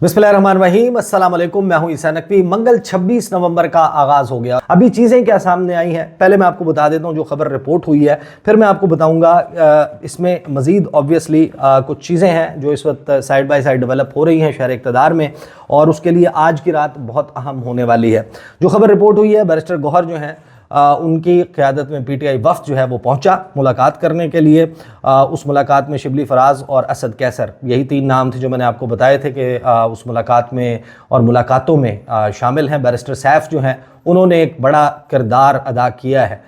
बिस्मिल्लाहिर्रहमानिर्रहीम, अस्सलाम वालेकुम। मैं हूं ईसा नकवी। मंगल 26 नवंबर का आगाज़ हो गया। अभी चीज़ें क्या सामने आई हैं, पहले मैं आपको बता देता हूं जो खबर रिपोर्ट हुई है, फिर मैं आपको बताऊंगा इसमें मज़ीद ऑब्वियसली कुछ चीज़ें हैं जो इस वक्त साइड बाय साइड डेवलप हो रही हैं शहर इक़्तिदार में, और उसके लिए आज की रात बहुत अहम होने वाली है। जो खबर रिपोर्ट हुई है, बैरिस्टर गौहर जो हैं उनकी क़यादत में पीटीआई वफ़द जो है वो पहुंचा मुलाकात करने के लिए। उस मुलाकात में शिबली फराज और असद कैसर, यही तीन नाम थे जो मैंने आपको बताए थे कि उस मुलाकात में और मुलाकातों में शामिल हैं। बैरिस्टर सैफ जो हैं उन्होंने एक बड़ा किरदार अदा किया है।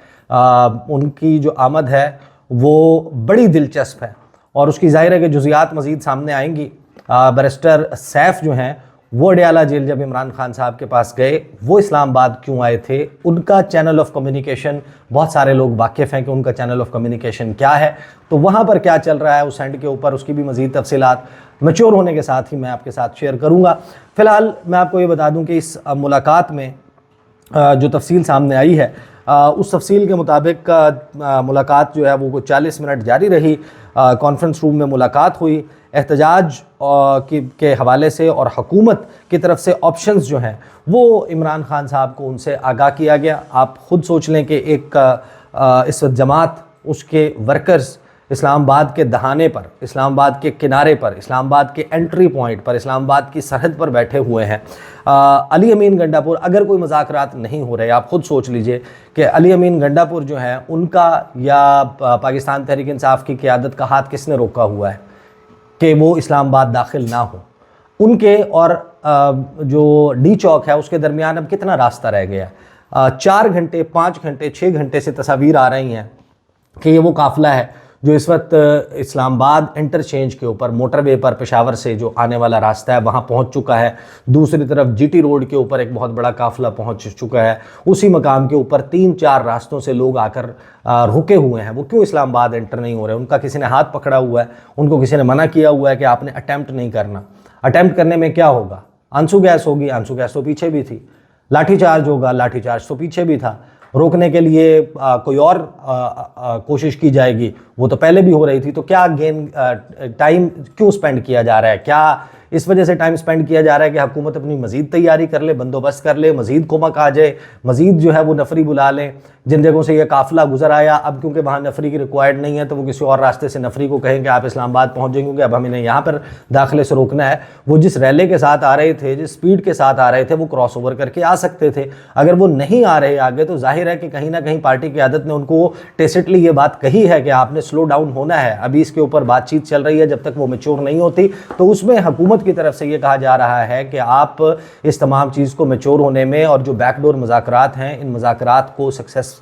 उनकी जो आमद है वो बड़ी दिलचस्प है और उसकी ज़ाहिर है कि जुज़ियात मज़ीद सामने आएंगी। बैरिस्टर सैफ जो हैं वो अडयाला जेल जब इमरान खान साहब के पास गए, वो इस्लामाबाद क्यों आए थे, उनका चैनल ऑफ कम्युनिकेशन, बहुत सारे लोग वाकिफ़ हैं कि उनका चैनल ऑफ कम्युनिकेशन क्या है, तो वहाँ पर क्या चल रहा है उस एंड के ऊपर, उसकी भी मज़ीद तफसीलात मैच्योर होने के साथ ही मैं आपके साथ शेयर करूँगा। फ़िलहाल मैं आपको ये बता दूँ कि इस मुलाकात में जो तफसील सामने आई है, उस तफसील के मुताबिक मुलाकात जो है वो 40 मिनट जारी रही। कॉन्फ्रेंस रूम में मुलाकात हुई। एहतजाज के हवाले से और हुकूमत की तरफ से ऑप्शंस जो हैं वो इमरान खान साहब को उनसे आगाह किया गया। आप ख़ुद सोच लें कि एक इस वक्त जमात, उसके वर्कर्स इस्लामाबाद के दहाने पर, इस्लामाबाद के किनारे पर, इस्लामाबाद के एंट्री पॉइंट पर, इस्लामाबाद की सरहद पर बैठे हुए हैं। अली अमीन गंडापुर, अगर कोई मुज़ाकरात नहीं हो रहे, आप ख़ुद सोच लीजिए कि अली अमीन गंडापुर जो है उनका या पाकिस्तान तहरीक इंसाफ की क़यादत का हाथ किसने रोका हुआ है कि वो इस्लामाबाद दाखिल ना हो। उनके और जो डी चौक है उसके दरमियान अब कितना रास्ता रह गया। 4 घंटे, 5 घंटे, 6 घंटे से तस्वीर आ रही हैं कि ये वो काफ़िला है जो इस वक्त इस्लामाबाद इंटरचेंज के ऊपर मोटरवे पर पेशावर से जो आने वाला रास्ता है वहाँ पहुँच चुका है। दूसरी तरफ जीटी रोड के ऊपर एक बहुत बड़ा काफ़िला पहुँच चुका है। उसी मकाम के ऊपर 3-4 रास्तों से लोग आकर रुके हुए हैं। वो क्यों इस्लामाबाद एंटर नहीं हो रहे? उनका किसी ने हाथ पकड़ा हुआ है, उनको किसी ने मना किया हुआ है कि आपने अटैम्प्ट नहीं करना। अटैम्प्ट करने में क्या होगा? आंसू गैस होगी, आंसू गैस तो पीछे भी थी। लाठीचार्ज होगा, लाठीचार्ज तो पीछे भी था। रोकने के लिए कोई और कोशिश की जाएगी, वो तो पहले भी हो रही थी। तो क्या टाइम क्यों स्पेंड किया जा रहा है? क्या इस वजह से टाइम स्पेंड किया जा रहा है कि हुकूमत अपनी मज़ीद तैयारी कर ले, बंदोबस्त कर ले, मज़ीद कुमक आ जाए, मज़ीद जो है वो नफरी बुला लें? जिन जगहों से ये काफ़िला गुजर आया, अब क्योंकि वहाँ नफरी की रिक्वायर्ड नहीं है तो वो किसी और रास्ते से नफरी को कहें कि आप इस्लामाबाद पहुँच जाएंगे, क्योंकि अब हमें इन्हें यहाँ पर दाखिले से रोकना है। वो जिस रैले के साथ आ रहे थे, जिस स्पीड के साथ आ रहे थे, वो क्रॉस ओवर करके आ सकते थे। अगर वो नहीं आ रहे आगे तो जाहिर है कि कहीं ना कहीं पार्टी की आदत ने उनको टेसिटली ये बात कही है कि आपने स्लो डाउन होना है। अभी इसके ऊपर बातचीत चल रही है, जब तक वो मैच्योर नहीं होती। तो उसमें हुकूमत की तरफ से ये कहा जा रहा है कि आप इस तमाम चीज़ को मैच्योर होने में और जो बैकडोर मुज़ाकरात हैं, इन मुज़ाकरात को सक्सेस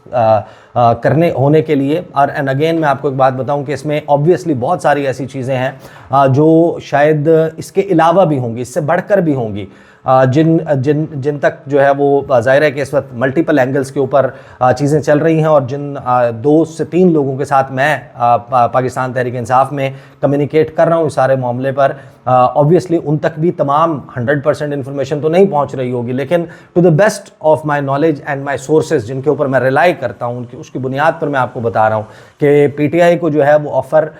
करने होने के लिए, और एंड अगेन मैं आपको एक बात बताऊं कि इसमें ऑब्वियसली बहुत सारी ऐसी चीज़ें हैं जो शायद इसके अलावा भी होंगी, इससे बढ़कर भी होंगी, जिन जिन जिन तक जो है वो ज़ाहिर है कि इस वक्त मल्टीपल एंगल्स के ऊपर चीज़ें चल रही हैं, और जिन 2 से 3 लोगों के साथ मैं पाकिस्तान तहरीक इंसाफ में कम्युनिकेट कर रहा हूँ इस सारे मामले पर, ऑब्वियसली उन तक भी तमाम 100% इन्फॉर्मेशन तो नहीं पहुँच रही होगी, लेकिन to the best of my knowledge and my sources, जिनके ऊपर मैं रिलाई करता हूँ, उनकी उसकी बुनियाद पर मैं आपको बता रहा हूँ कि पीटीआई को जो है वो ऑफ़र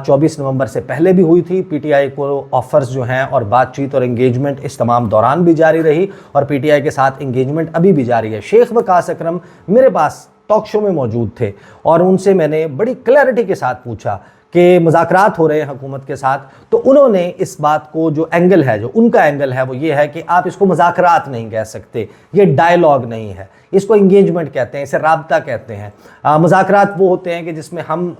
24 नवंबर से पहले भी हुई थी। पीटीआई को ऑफ़र्स जो हैं और बातचीत और इंगेजमेंट इस तमाम दौरान भी जारी रही, और पीटीआई के साथ इंगेजमेंट अभी भी जारी है। शेख वकास अकरम मेरे पास टॉक शो में मौजूद थे और उनसे मैंने बड़ी क्लैरिटी के साथ पूछा कि मुज़ाकरात हो रहे हैं हुकूमत के साथ, तो उन्होंने इस बात को, जो एंगल है, जो उनका एंगल है, वो ये है कि आप इसको मुज़ाकरात नहीं कह सकते, ये डायलॉग नहीं है, इसको इंगेजमेंट कहते हैं, इसे राब्ता कहते हैं। मुज़ाकरात वो होते हैं कि जिसमें हम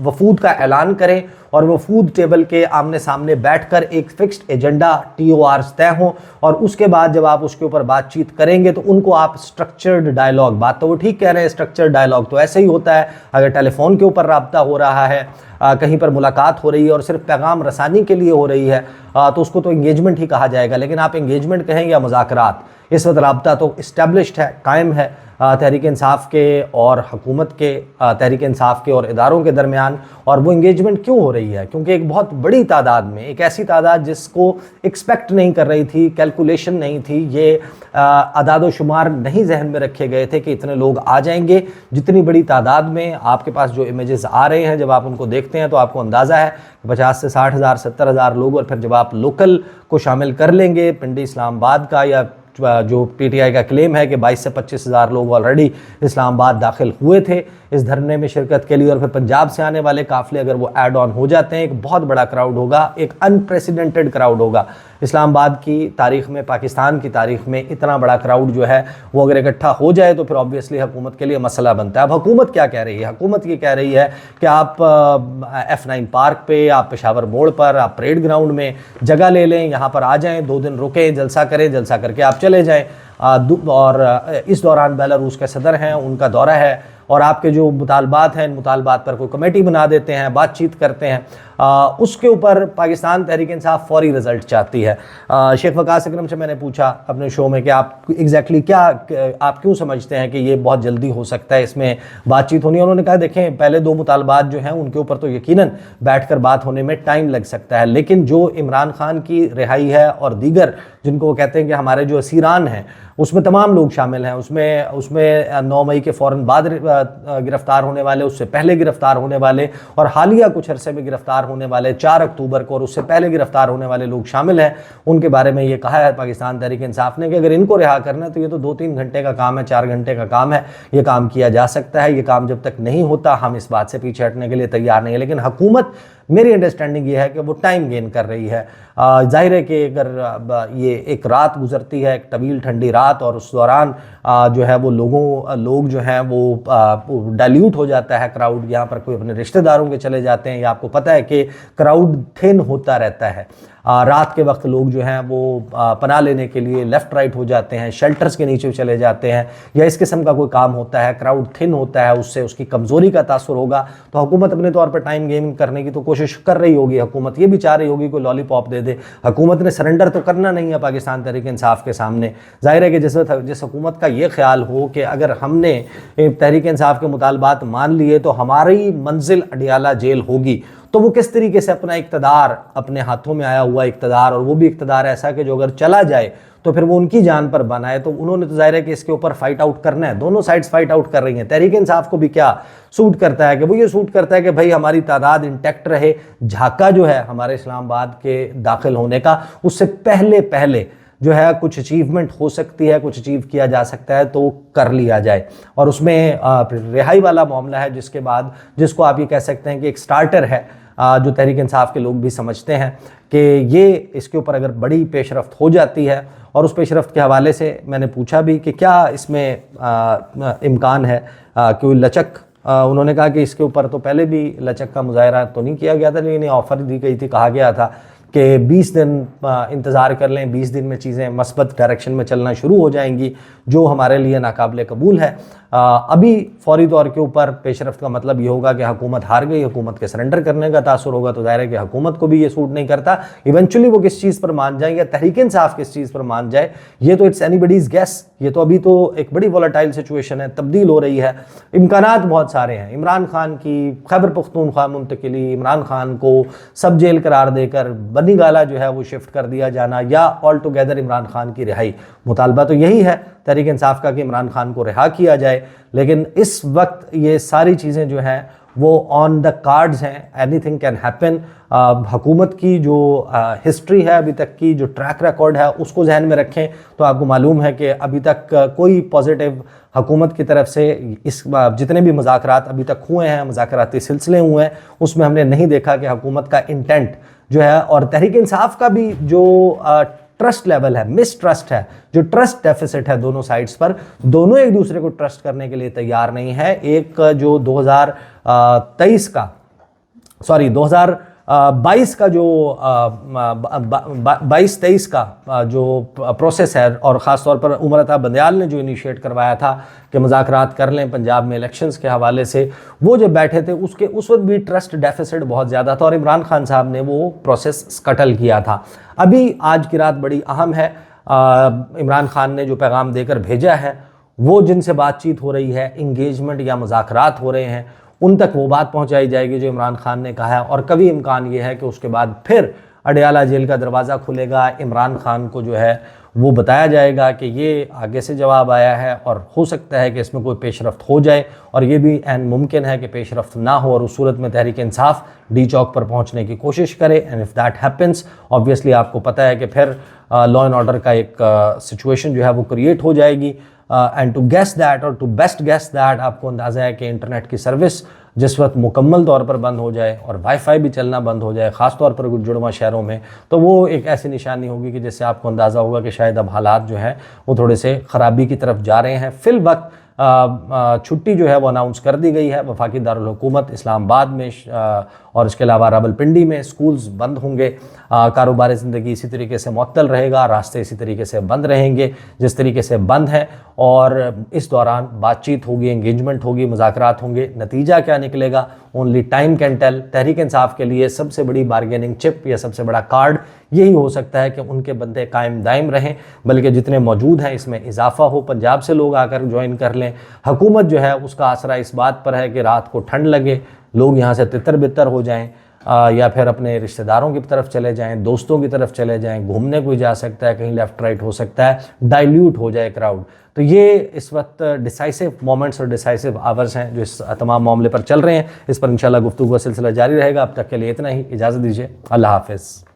वफूद का ऐलान करें और वफूद टेबल के आमने सामने बैठकर एक फ़िक्स्ड एजेंडा TORs तय हों, और उसके बाद जब आप उसके ऊपर बातचीत करेंगे तो उनको आप स्ट्रक्चर्ड डायलॉग, बात तो वो ठीक कह रहे हैं, स्ट्रक्चर्ड डायलॉग तो ऐसे ही होता है। अगर टेलीफोन के ऊपर राब्ता हो रहा है, कहीं पर मुलाकात हो रही है और सिर्फ पैगाम रसानी के लिए हो रही है, तो उसको तो इंगेजमेंट ही कहा जाएगा। लेकिन आप इंगेजमेंट कहें या मुज़ाकरात, इस वक्त राब्ता तो इस्टेब्लिश्ड है, कायम है तहरीक इंसाफ के और हुकूमत के, तहरीक इंसाफ के और इदारों के दरमियान। और वो इंगेजमेंट क्यों हो रही है? क्योंकि एक बहुत बड़ी तादाद में, एक ऐसी तादाद जिसको एक्सपेक्ट नहीं कर रही थी, कैलकुलेशन नहीं थी, ये अदाद शुमार नहीं जहन में रखे गए थे कि इतने लोग आ जाएंगे। जितनी बड़ी तादाद में आपके पास जो इमेजेस आ रहे हैं, जब आप उनको देखते हैं तो आपको अंदाज़ा है 50 से 60 हज़ार 70 हज़ार लोग, और फिर जब आप आप लोकल को शामिल कर लेंगे, पिंडी इस्लामाबाद का, या जो पीटीआई का क्लेम है कि 22 से 25 हज़ार लोग ऑलरेडी इस्लामाबाद दाखिल हुए थे इस धरने में शिरकत के लिए, और फिर पंजाब से आने वाले काफ़िले अगर वो ऐड ऑन हो जाते हैं, एक बहुत बड़ा क्राउड होगा, एक अनप्रेसिडेंटेड क्राउड होगा। इस्लामाबाद की तारीख में, पाकिस्तान की तारीख में इतना बड़ा क्राउड जो है वो अगर इकट्ठा हो जाए तो फिर ऑब्वियसली हुकूमत के लिए मसला बनता है। अब हुकूमत क्या कह रही है? हुकूमत ये कह रही है कि आप F9 पार्क पे, आप पेशावर मोड़ पर, आप परेड ग्राउंड में जगह ले लें, यहाँ पर आ जाएं, 2 दिन रुकें, जलसा करें, जलसा करके आप चले जाएं। और इस दौरान बेलारूस के सदर हैं, उनका दौरा है, और आपके जो मुतालबात हैं, इन मुतालबात पर कोई कमेटी बना देते हैं, बातचीत करते हैं। उसके ऊपर पाकिस्तान तहरीक इंसाफ फौरी रिज़ल्ट चाहती है। शेख वकास अकरम से मैंने पूछा अपने शो में कि आप एग्जैक्टली क्या, आप क्यों समझते हैं कि ये बहुत जल्दी हो सकता है, इसमें बातचीत होनी है? उन्होंने कहा देखें, पहले 2 मुतालबात जो हैं उनके ऊपर तो यकीनन बैठकर बात होने में टाइम लग सकता है, लेकिन जो इमरान खान की रिहाई है और दीगर जिनको वो कहते हैं कि हमारे जो असीरान हैं उसमें तमाम लोग शामिल हैं, उसमें 9 मई के फ़ौरन बाद गिरफ्तार होने वाले, उससे पहले गिरफ्तार होने वाले, और हालिया कुछ अरसे में गिरफ्तार होने वाले 4 अक्टूबर को और उससे पहले गिरफ्तार होने वाले लोग शामिल हैं। उनके बारे में ये कहा है पाकिस्तान तहरीक इंसाफ ने कि अगर इनको रिहा करना है तो ये तो 2-3 घंटे का काम है, 4 घंटे का काम है, ये काम किया जा सकता है। ये काम जब तक नहीं होता हम इस बात से पीछे हटने के लिए तैयार नहीं है। लेकिन हुकूमत, मेरी अंडरस्टैंडिंग ये है कि वो टाइम गेन कर रही है। जाहिर है कि अगर ये एक रात गुजरती है, एक तवील ठंडी रात, और उस दौरान जो है वो लोग जो हैं वो डाइल्यूट हो जाता है क्राउड, यहाँ पर कोई अपने रिश्तेदारों के चले जाते हैं, या आपको पता है कि क्राउड थिन होता रहता है। रात के वक्त लोग जो हैं वो पनाह लेने के लिए लेफ़्ट राइट हो जाते हैं, शेल्टर्स के नीचे चले जाते हैं, या इस किस्म का कोई काम होता है, क्राउड थिन होता है, उससे उसकी कमज़ोरी का तासुर होगा। तो हुकूमत अपने तौर पर टाइम गेम करने की तो कोशिश कर रही होगी। हुकूमत ये भी चाह रही होगी कोई लॉलीपॉप दे दे। हुकूमत ने सरेंडर तो करना नहीं है पाकिस्तान तहरीक इंसाफ के सामने। जाहिर है कि जिस हुकूमत का ये ख्याल हो कि अगर हमने तहरीक इंसाफ के मुतालबात मान लिए तो हमारी मंजिल अडियाला जेल होगी, तो वो किस तरीके से अपना इक़्तिदार, अपने हाथों में आया हुआ इक़्तिदार, और वो भी इक़्तिदार ऐसा कि जो अगर चला जाए तो फिर वो उनकी जान पर बना है, तो उन्होंने तो जाहिर है कि इसके ऊपर फाइट आउट करना है। दोनों साइड्स फाइट आउट कर रही हैं। तहरीक इंसाफ को भी क्या सूट करता है कि वो ये सूट करता है कि भाई हमारी तादाद इंटैक्ट रहे, झाका जो है हमारे इस्लामाबाद के दाखिल होने का, उससे पहले जो है कुछ अचीवमेंट हो सकती है, कुछ अचीव किया जा सकता है तो कर लिया जाए। और उसमें रिहाई वाला मामला है जिसके बाद, जिसको आप ये कह सकते हैं कि एक स्टार्टर है, जो तहरीक इंसाफ के लोग भी समझते हैं कि ये, इसके ऊपर अगर बड़ी पेशरफ्त हो जाती है, और उस पेशरफ्त के हवाले से मैंने पूछा भी कि क्या इसमें इम्कान है कोई लचक। उन्होंने कहा कि इसके ऊपर तो पहले भी लचक का मुजाहरा तो नहीं किया गया था, लेकिन ऑफ़र दी गई थी, कहा गया था कि 20 दिन इंतज़ार कर लें, 20 दिन में चीज़ें मस्बत डायरेक्शन में चलना शुरू हो जाएंगी, जो हमारे लिए नाकाबिले कबूल है। अभी फौरी तौर के ऊपर पेशरफ्त का मतलब ये होगा कि हुकूमत हार गई, हुकूमत के सरेंडर करने का तासुर होगा, तो ज़ाहिर है कि हुकूमत को भी ये सूट नहीं करता। इवेंचुअली वो किस चीज़ पर मान जाए, या तहरीक इंसाफ किस चीज़ पर मान जाए, ये तो इट्स एनीबडीज़ गेस। ये तो अभी तो एक बड़ी वॉलेटाइल सिचुएशन है, तब्दील हो रही है, इम्कानात बहुत सारे हैं। इमरान खान की खैबर पख्तूनख्वा मुंतकिली, इमरान खान को सब जेल करार देकर बनी गाला जो है वो शिफ्ट कर दिया जाना, या ऑल टुगेदर इमरान खान की रिहाई। मुतालबा तो यही है तहरीक इंसाफ का कि इमरान खान को रिहा किया जाए, लेकिन इस वक्त ये सारी चीज़ें जो हैं वो ऑन द कार्ड्स हैं। Anything can happen. हुकूमत की जो हिस्ट्री है, अभी तक की जो ट्रैक रिकॉर्ड है, उसको जहन में रखें तो आपको मालूम है कि अभी तक कोई पॉजिटिव हुकूमत की तरफ से इस जितने भी मुज़ाकरात अभी तक हुए हैं, मुज़ाकराती सिलसिले हुए हैं, उसमें हमने नहीं देखा कि हुकूमत का इंटेंट जो है, और तहरीक इंसाफ का भी जो ट्रस्ट लेवल है, मिसट्रस्ट है, जो ट्रस्ट डेफिसिट है दोनों साइड्स पर, दोनों एक दूसरे को ट्रस्ट करने के लिए तैयार नहीं है। एक जो 2023 का 2022 का जो 22-23 का जो प्रोसेस है, और ख़ास तौर पर उमर अता बंदयाल ने जो इनिशिएट करवाया था कि मुज़ाकरात कर लें पंजाब में इलेक्शंस के हवाले से, वो जब बैठे थे उस वक्त भी ट्रस्ट डेफिसिट बहुत ज़्यादा था, और इमरान खान साहब ने वो प्रोसेस स्कटल किया था। अभी आज की रात बड़ी अहम है। इमरान खान ने जो पैगाम देकर भेजा है, वो जिनसे बातचीत हो रही है, इंगेजमेंट या मुज़ाकरात हो रहे हैं, उन तक वो बात पहुंचाई जाएगी जो इमरान खान ने कहा है। और कभी इम्कान ये है कि उसके बाद फिर अडयाला जेल का दरवाज़ा खुलेगा, इमरान खान को जो है वो बताया जाएगा कि ये आगे से जवाब आया है और हो सकता है कि इसमें कोई पेशरफ्त हो जाए, और ये भी ऐन मुमकिन है कि पेशरफ्त ना हो और उस सूरत में तहरीक इंसाफ डी चौक पर पहुंचने की कोशिश करे। And if that happens, obviously आपको पता है कि फिर लॉ एंड ऑर्डर का एक सिचुएशन जो है वो क्रिएट हो जाएगी। एंड टू गेस दैट, और टू बेस्ट गेस दैट, आपको अंदाज़ा है कि इंटरनेट की सर्विस जिस वक्त मुकम्मल तौर पर बंद हो जाए और वाईफाई भी चलना बंद हो जाए, ख़ास तौर पर कुछ जुड़वा शहरों में, तो वो एक ऐसी निशानी होगी कि जिससे आपको अंदाज़ा होगा कि शायद अब हालात जो हैं वो थोड़े से ख़राबी की तरफ जा रहे हैं। फिल वक्त छुट्टी जो है वो अनाउंस कर दी गई है वफाकी दारुल हुकूमत इस्लामाबाद में, और इसके अलावा रावलपिंडी में स्कूल्स बंद होंगे, कारोबार ज़िंदगी इसी तरीके से मुअत्तल रहेगा, रास्ते इसी तरीके से बंद रहेंगे जिस तरीके से बंद हैं, और इस दौरान बातचीत होगी, एंगेजमेंट होगी, मुज़ाकरात होंगे। नतीजा क्या निकलेगा only time can tell. Tehreek Insaf के लिए सबसे बड़ी बारगेनिंग चिप या सबसे बड़ा कार्ड यही हो सकता है कि उनके बंदे कायम दायम रहें, बल्कि जितने मौजूद हैं इसमें इजाफा हो, पंजाब से लोग आकर ज्वाइन कर लें। हुकूमत जो है उसका आसरा इस बात पर है कि रात को ठंड लगे, लोग यहाँ से तितर बितर हो जाएं, या फिर अपने रिश्तेदारों की तरफ चले जाएं, दोस्तों की तरफ चले जाएं, घूमने कोई जा सकता है, कहीं लेफ़्ट राइट हो सकता है, डाइल्यूट हो जाए क्राउड। तो ये इस वक्त डिसाइसिव मोमेंट्स और डिसाइसिव आवर्स हैं जो इस तमाम मामले पर चल रहे हैं। इस पर इंशाल्लाह गुफ्तगू का सिलसिला जारी रहेगा। अब तक के लिए इतना ही, इजाज़त दीजिए, अल्लाह हाफ़िज़।